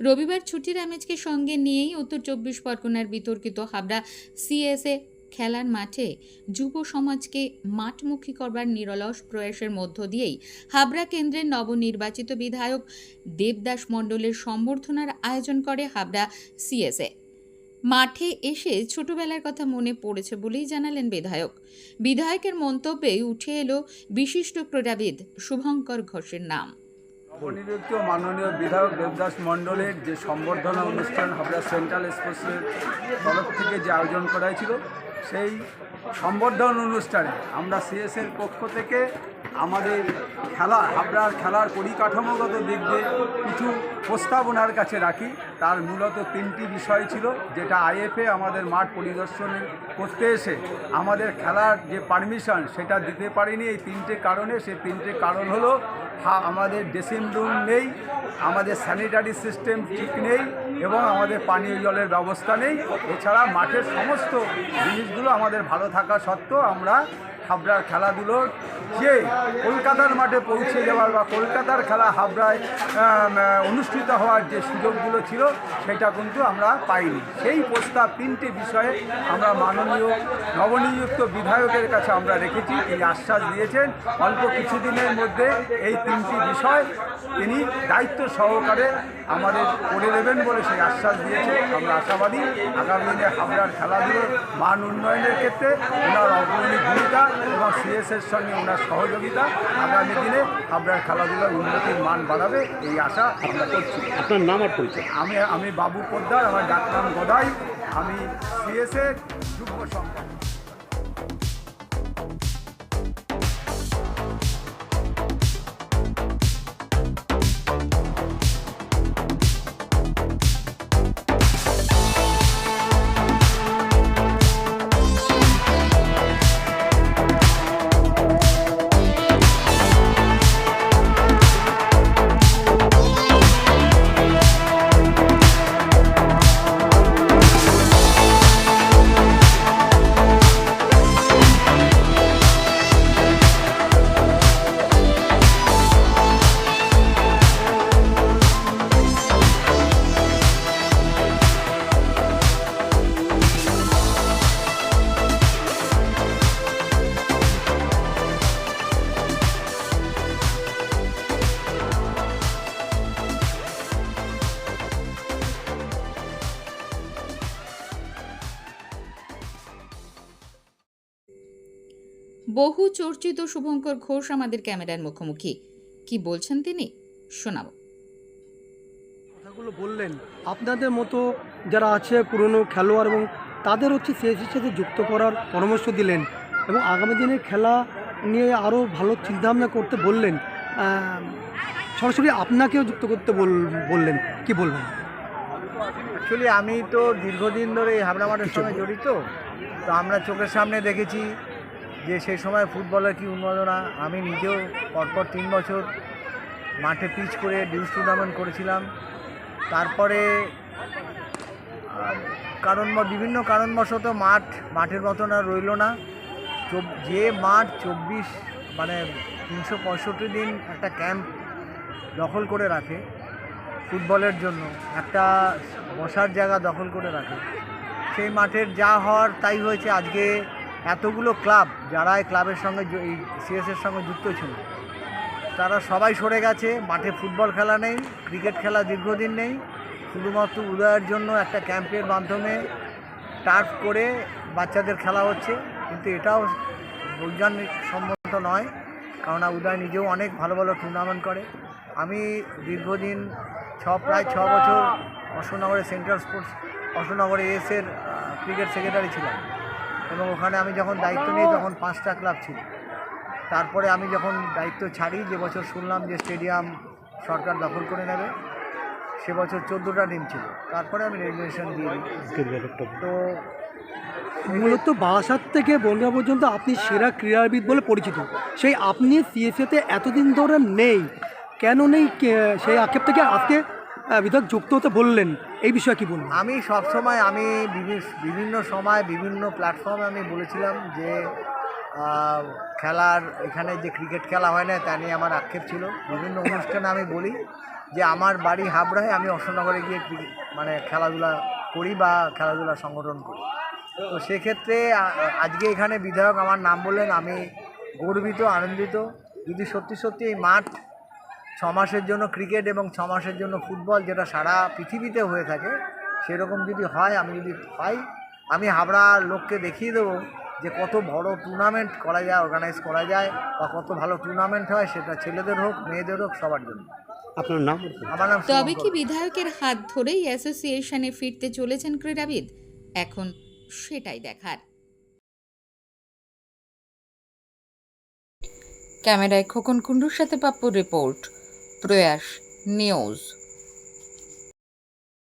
রবিবার ছুটির আমেজকে সঙ্গে নিয়েই উত্তর ২৪ পরগনার বিতর্কিত হাবড়া সিএসএ খেলার মাঠে যুব সমাজকে মাঠমুখী করবার নিরলস প্রয়াসের মধ্য দিয়েই হাবড়া কেন্দ্রের নবনির্বাচিত বিধায়ক দেবদাস মণ্ডলের সম্বর্ধনার আয়োজন করে হাবড়া সিএসএ। মাঠে এসে ছোটবেলার কথা মনে পড়েছে বলেই জানালেন বিধায়কের মন্তব্যে উঠে এলো বিশিষ্ট ক্রীড়াবিদ শুভঙ্কর ঘোষের নাম। নবনিযুক্ত মাননীয় বিধায়ক দেবদাস মণ্ডলের যে সম্বর্ধনা অনুষ্ঠান হাবড়া সেন্ট্রাল স্পোর্টসের তরফ থেকে যে আয়োজন করা হয়েছিল, সেই সম্বর্ধনা অনুষ্ঠানে আমরা সিএসের পক্ষ থেকে আমাদের হাবড়ার খেলার পরিকাঠামোগত দিক দিয়ে কিছু প্রস্তাব ওনার কাছে রাখি। তার মূলত 3টি বিষয় ছিল, যেটা আইএফএ আমাদের মাঠ পরিদর্শন করতে এসে আমাদের খেলার যে পারমিশন সেটা দিতে পারেনি। এই 3টে কারণে, সেই 3টে কারণ হলো আমাদের ড্রেসিং রুম নেই, আমাদের স্যানিটারি সিস্টেম ঠিক নেই এবং আমাদের পানীয় জলের ব্যবস্থা নেই। এছাড়া মাঠের সমস্ত জিনিসগুলো আমাদের ভালো থাকা সত্ত্বেও আমরা হাবড়ার খেলাধুলোর যে কলকাতার মাঠে পৌঁছে যাওয়ার বা কলকাতার খেলা হাবড়ায় অনুষ্ঠিত হওয়ার যে সুযোগগুলো ছিল সেটা কিন্তু আমরা পাইনি। সেই প্রস্তাব 3টে বিষয়ে আমরা মাননীয় নবনিযুক্ত বিধায়কের কাছে আমরা রেখেছি। তিনি আশ্বাস দিয়েছেন অল্প কিছুদিনের মধ্যে এই 3টি বিষয় তিনি দায়িত্ব সহকারে আমাদের করে দেবেন বলে সেই আশ্বাস দিয়েছে। আমরা আশাবাদী আগামী দিনে হাবড়ার খেলাধুলোর মান উন্নয়নের ক্ষেত্রে ওনার অগ্রণী ভূমিকা এবং সিএসের সঙ্গে ওনার সহযোগিতা আগামী দিনে হাবড়ার খেলাধুলার উন্নতির মান বাড়াবে, এই আশা আমরা করছি। আপনার নাম আর পরিচয়? আমি বাবু পোদ্দার, আমার ডাকনাম গদাই, আমি সিএসের যুগ্ম সম্পাদক। বহু চর্চিত শুভঙ্কর ঘোষ আমাদের ক্যামেরার মুখোমুখি। কি বলছেন তিনি, শোনাব। কথাগুলো বললেন, আপনাদের মতো যারা আছে পুরনো খেলোয়াড় এবং তাদের সিএসির সাথে যুক্ত করার পরামর্শ দিলেন এবং আগামী দিনে খেলা নিয়ে আরও ভালো চিন্তাভাবনা করতে বললেন। সরাসরি আপনাকেও যুক্ত করতে বললেন, কি বলবেন? অ্যাকচুয়ালি আমি তো দীর্ঘদিন ধরে এই হাবড়া মাঠের সঙ্গে জড়িত, তো আমরা চোখের সামনে দেখেছি যে সেই সময় ফুটবলের কী উন্মাদনা। আমি নিজেও পরপর 3 বছর মাঠে পিচ করে ডিউস টুর্নামেন্ট করেছিলাম। তারপরে বিভিন্ন কারণবশত মাঠের মতন আর রইল না। যে মাঠ 365 দিন একটা ক্যাম্প দখল করে রাখে ফুটবলের জন্য, একটা বসার জায়গা দখল করে রাখে, সেই মাঠের যা হওয়ার তাই হয়েছে। আজকে এতগুলো ক্লাব যারা এই ক্লাবের সঙ্গে এই সিএসের সঙ্গে যুক্ত ছিল তারা সবাই সরে গেছে। মাঠে ফুটবল খেলা নেই, ক্রিকেট খেলা দীর্ঘদিন নেই। শুধুমাত্র উদয়ের জন্য একটা ক্যাম্পের মাধ্যমে টার্ফ করে বাচ্চাদের খেলা হচ্ছে, কিন্তু এটাও বৈজ্ঞানিক সম্মত নয়, কারণ উদয় নিজেও অনেক ভালো ভালো টুর্নামেন্ট করে। আমি দীর্ঘদিন প্রায় 6 বছর অশোকনগরে সেন্ট্রাল স্পোর্টস অশোকনগরে এসের ক্রিকেট সেক্রেটারি ছিলাম এবং ওখানে আমি যখন দায়িত্ব নিই তখন 5টা ক্লাব ছিল। তারপরে আমি যখন দায়িত্ব ছাড়ি, যে বছর শুনলাম যে স্টেডিয়াম সরকার দখল করে নেবে, সে বছর 14টা টিম ছিল। তারপরে আমি রেগুলেশন দিয়ে দিই। তো মূলত বারাসাত থেকে বনগাঁ পর্যন্ত আপনি সেরা ক্রীড়াবিদ বলে পরিচিত। সেই আপনি সিএসএতে এতদিন ধরে নেই, কেন নেই সেই আক্ষেপ থেকে আজকে বিধায়ক যুক্ত হতে বললেন, এই বিষয়ে কি বলবেন? আমি সবসময় বিভিন্ন সময় বিভিন্ন প্ল্যাটফর্মে আমি বলেছিলাম যে খেলার এখানে যে ক্রিকেট খেলা হয় না তা নিয়ে আমার আক্ষেপ ছিল। বিভিন্ন অনুষ্ঠানে আমি বলি যে আমার বাড়ি হাবড়ায়, আমি অশোকনগরে গিয়ে মানে খেলাধুলা করি বা খেলাধুলা সংগঠন করি। তো সেক্ষেত্রে আজকে এখানে বিধায়ক আমার নাম বললেন, আমি গর্বিত, আনন্দিত। যদি সত্যি সত্যি এই মাঠ 6 মাসের জন্য ক্রিকেট এবং 6 মাসের জন্য ফুটবল, যেটা সারা পৃথিবীতে হয়ে থাকে, সেরকম যদি হয়, আমি যদি পাই, আমি হাবড়ার লোককে দেখিয়ে দেবো যে কত বড় টুর্নামেন্ট করা যায়, অর্গানাইজ করা যায়, বা কত ভালো টুর্নামেন্ট হয়, সেটা ছেলেদের হোক মেয়েদের হোক সবার জন্য। আপনার নাম? আমার নাম তবে কি শুভঙ্কর। বিধায়কের হাত ধরেই অ্যাসোসিয়েশনে ফিরতে চলেছেন ক্রীড়াবিদ? এখন সেটাই দেখার। ক্যামেরায় খোকন কুণ্ডুর সাথে পাপ্পুর রিপোর্ট, প্রয়াস নিউজ।